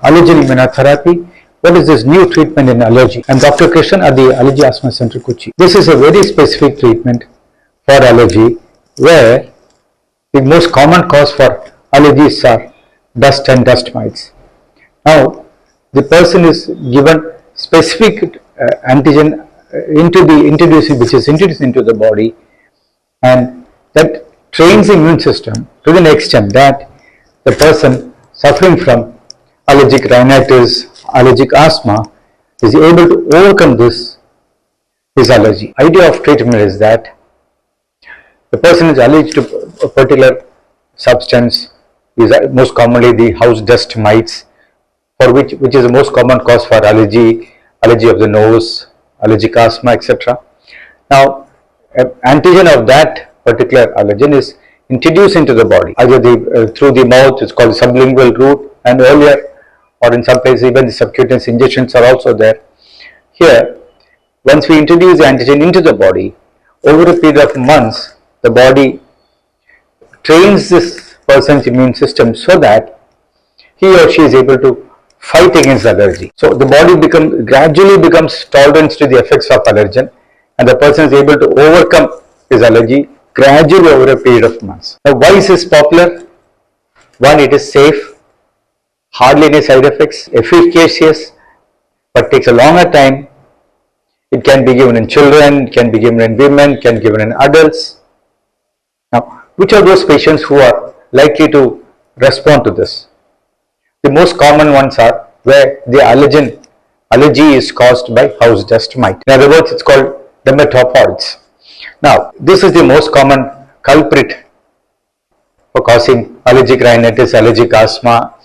Allergen Immunotherapy. What is this new treatment in allergy? I'm Dr. Krishnan at the Allergy Asthma Center, Kochi. This is a very specific treatment for allergy where the most common cause for allergies are dust and dust mites. Now, the person is given specific antigen which is introduced into the body, and that trains the immune system to the extent that the person suffering from allergic rhinitis, allergic asthma is able to overcome this allergy. Idea of treatment is that the person is allergic to a particular substance, is most commonly the house dust mites, for which is the most common cause for allergy of the nose, allergic asthma, etc. Now, antigen of that particular allergen is introduced into the body, either through the mouth, it's called sublingual route, and earlier, or in some places even the subcutaneous injections are also there. Here, once we introduce the antigen into the body, over a period of months, the body trains this person's immune system so that he or she is able to fight against allergy. So the body gradually becomes tolerant to the effects of allergen, and the person is able to overcome his allergy gradually over a period of months. Now, why is this popular? One, it is safe, hardly any side effects, efficacious, but takes a longer time. It can be given in children, it can be given in women, it can be given in adults. Now, which are those patients who are likely to respond to this? The most common ones are where the allergy is caused by house dust mite. In other words, it's called dermatopods. Now, this is the most common culprit for causing allergic rhinitis, allergic asthma,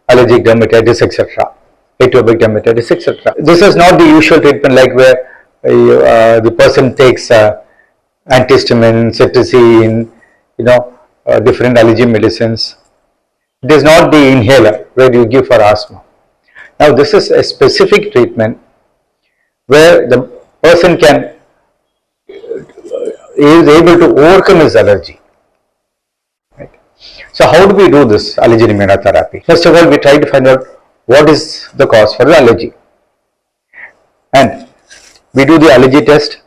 allergic dermatitis, etc., atopic dermatitis, etc. This is not the usual treatment like where the person takes antihistamines, cetirizine, different allergy medicines. It is not the inhaler where you give for asthma. Now, this is a specific treatment where the person is able to overcome his allergy. Right. So, how do we do this allergen immunotherapy? First of all, we try to find out what is the cause for the allergy, and we do the allergy test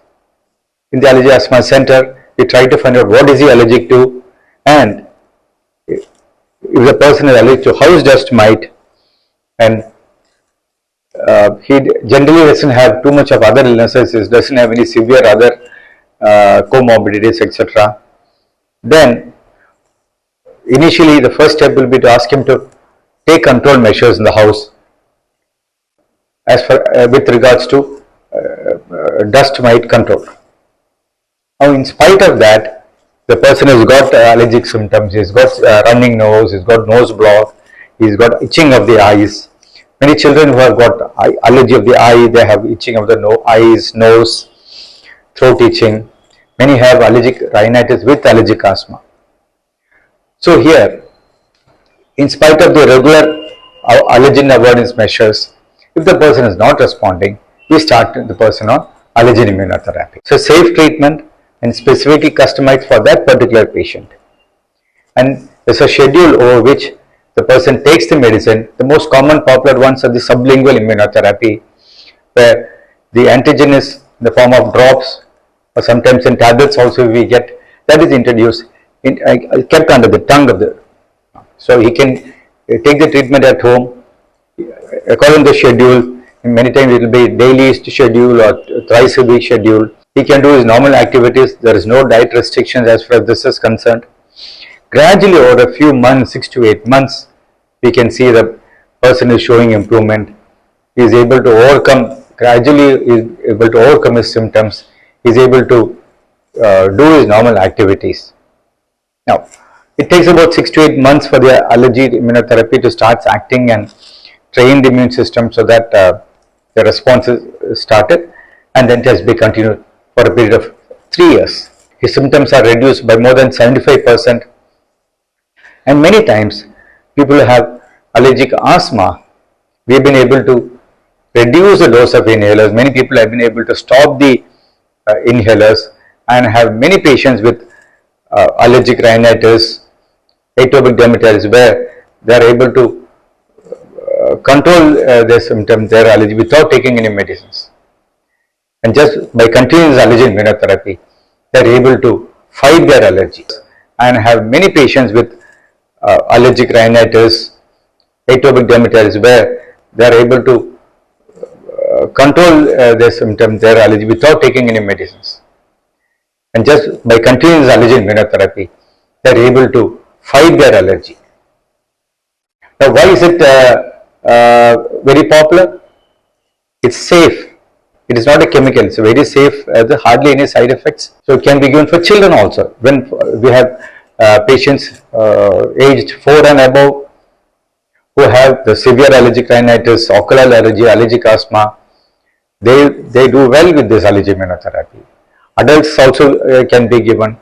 in the Allergy Asthma Center. We try to find out what is he allergic to, and if the person is allergic to house dust mite and he generally doesn't have too much of other illnesses, he doesn't have any severe other comorbidities, etc., then initially the first step will be to ask him to take control measures in the house as for with regards to dust mite control. Now, in spite of that, the person has got allergic symptoms, he's got running nose, he's got nose block, he's got itching of the eyes. Many children who have got allergy of the eye, they have itching of the eyes, nose, throat itching. Many have allergic rhinitis with allergic asthma. So here, in spite of the regular allergen avoidance measures, if the person is not responding, we start the person on allergen immunotherapy. So, safe treatment and specifically customized for that particular patient. And there's a schedule over which the person takes the medicine. The most common popular ones are the sublingual immunotherapy, where the antigen is in the form of drops, or sometimes in tablets also we get, that is introduced, kept under the tongue of the, so he can take the treatment at home according to the schedule. Many times it will be daily schedule or thrice a week schedule. He can do his normal activities. There is no diet restrictions as far as this is concerned. Gradually over a few months, 6 to 8 months, we can see the person is showing improvement. He is able to overcome, gradually is able to overcome his symptoms. He is able to do his normal activities. Now, it takes about 6 to 8 months for the allergy immunotherapy to start acting and train the immune system so that the response is started, and then it has been continued for a period of 3 years. His symptoms are reduced by more than 75%, and many times people who have allergic asthma, we have been able to reduce the dose of inhalers. Many people have been able to stop the inhalers, and have many patients with allergic rhinitis, atopic dermatitis, where they are able to control their symptoms, their allergy without taking any medicines. And just by continuous allergen immunotherapy, they are able to fight their allergies and have many patients with allergic rhinitis, atopic dermatitis, where they are able to control their symptoms, their allergy without taking any medicines. And just by continuous allergen immunotherapy, they are able to fight their allergy. Now, why is it very popular? It's safe. It is not a chemical. It's very safe. Hardly any side effects. So it can be given for children also. When we have patients aged 4 and above who have the severe allergic rhinitis, ocular allergy, allergic asthma, they do well with this allergy immunotherapy. Adults also can be given.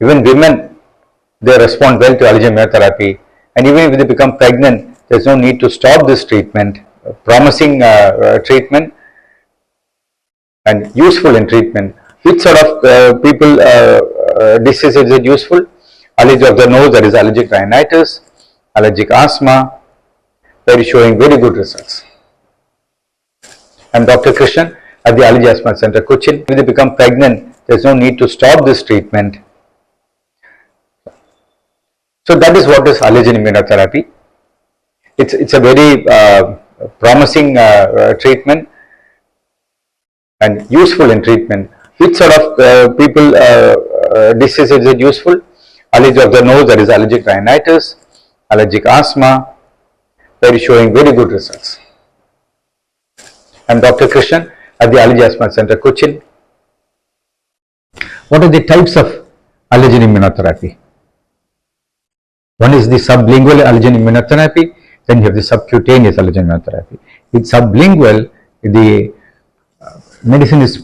Even women, they respond well to allergy immunotherapy, and even if they become pregnant, there is no need to stop this treatment, promising treatment and useful in treatment. Which sort of people disease is it useful? Allergy of the nose, that is allergic rhinitis, allergic asthma, they are showing very good results. I am Dr. Krishnan at the Allergy Asthma Center, Cochin. If they become pregnant, there is no need to stop this treatment. So that is what is allergen immunotherapy. It's a very promising treatment and useful in treatment. Which sort of people disease is it useful? Allergy of the nose, that is allergic rhinitis, allergic asthma, they are showing very good results. I am Dr. Krishnan at the Allergy Asthma Center, Cochin. What are the types of allergen immunotherapy? One is the sublingual allergen immunotherapy, then you have the subcutaneous allergen immunotherapy. With sublingual, the medicine is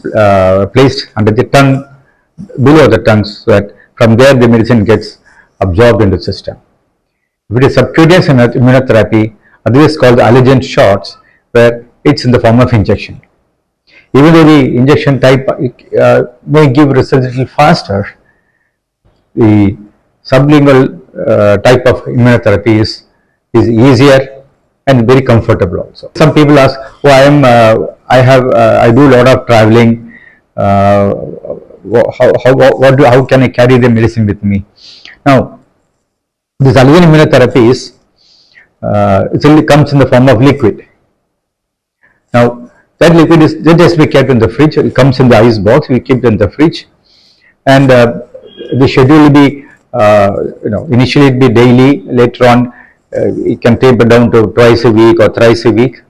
placed under the tongue, below the tongue, so that from there the medicine gets absorbed into the system. If it is subcutaneous immunotherapy, otherwise called the allergen shots, where it's in the form of injection. Even though the injection type may give results a little faster, the sublingual type of immunotherapy is easier and very comfortable also. Some people ask, oh, I do a lot of traveling, how can I carry the medicine with me? Now, this allergen immunotherapy is, it only comes in the form of liquid. Now, that liquid is just be kept in the fridge. It comes in the ice box. We keep it in the fridge, and the schedule will be, initially it will be daily. Later on, it can taper down to twice a week or thrice a week,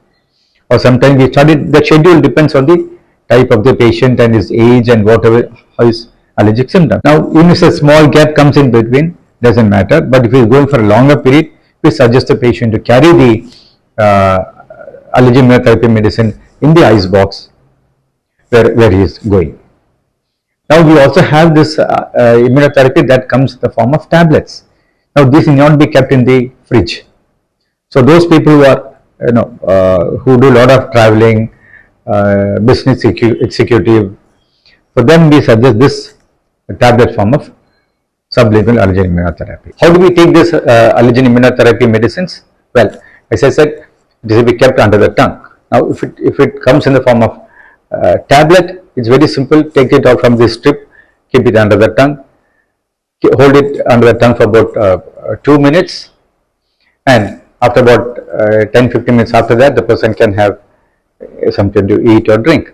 or sometimes we started. The schedule depends on the type of the patient and his age and whatever his allergic symptom. Now, even if a small gap comes in between, doesn't matter. But if he is going for a longer period, we suggest the patient to carry the allergen immunotherapy medicine in the ice box where he is going. Now we also have this immunotherapy that comes in the form of tablets. Now this need not be kept in the fridge. So those people who are who do a lot of traveling, business executive, for them we suggest this tablet form of sublingual allergen immunotherapy. How do we take this allergen immunotherapy medicines? Well, as I said, this will be kept under the tongue. Now, if it comes in the form of tablet, it's very simple. Take it out from the strip, keep it under the tongue, hold it under the tongue for about 2 minutes, and after about 10-15 minutes after that, the person can have something to eat or drink.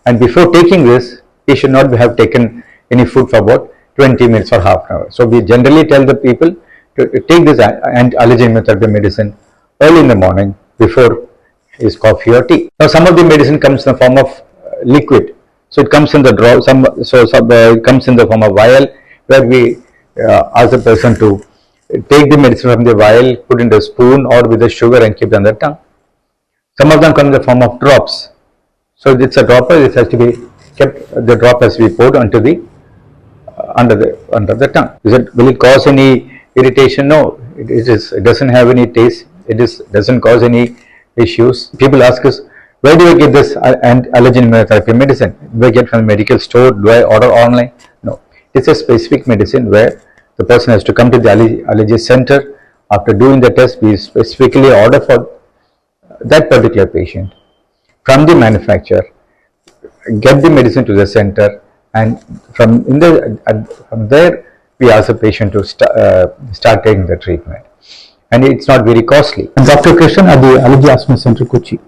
And before taking this, he should not have taken any food for about 20 minutes or half an hour. So we generally tell the people to take this allergen immunotherapy medicine early in the morning before his coffee or tea. Now some of the medicine comes in the form of liquid. So it comes in the it comes in the form of vial, where we ask the person to take the medicine from the vial, put in a spoon or with the sugar and keep it on the tongue. Some of them come in the form of drops. So it's a dropper. It has to be kept. The drop has to be poured onto the under the tongue. Will it cause any irritation? No. It doesn't have any taste. It doesn't cause any issues. People ask us, where do I get this allergen immunotherapy medicine? Do I get from the medical store? Do I order online? No. It's a specific medicine where the person has to come to the allergy center After doing the test, we specifically order for that particular patient from the manufacturer, get the medicine to the center, and from there we ask the patient to start taking the treatment, and it's not very costly. Dr. Krishnan at the Allergy Asthma Center, Kochi.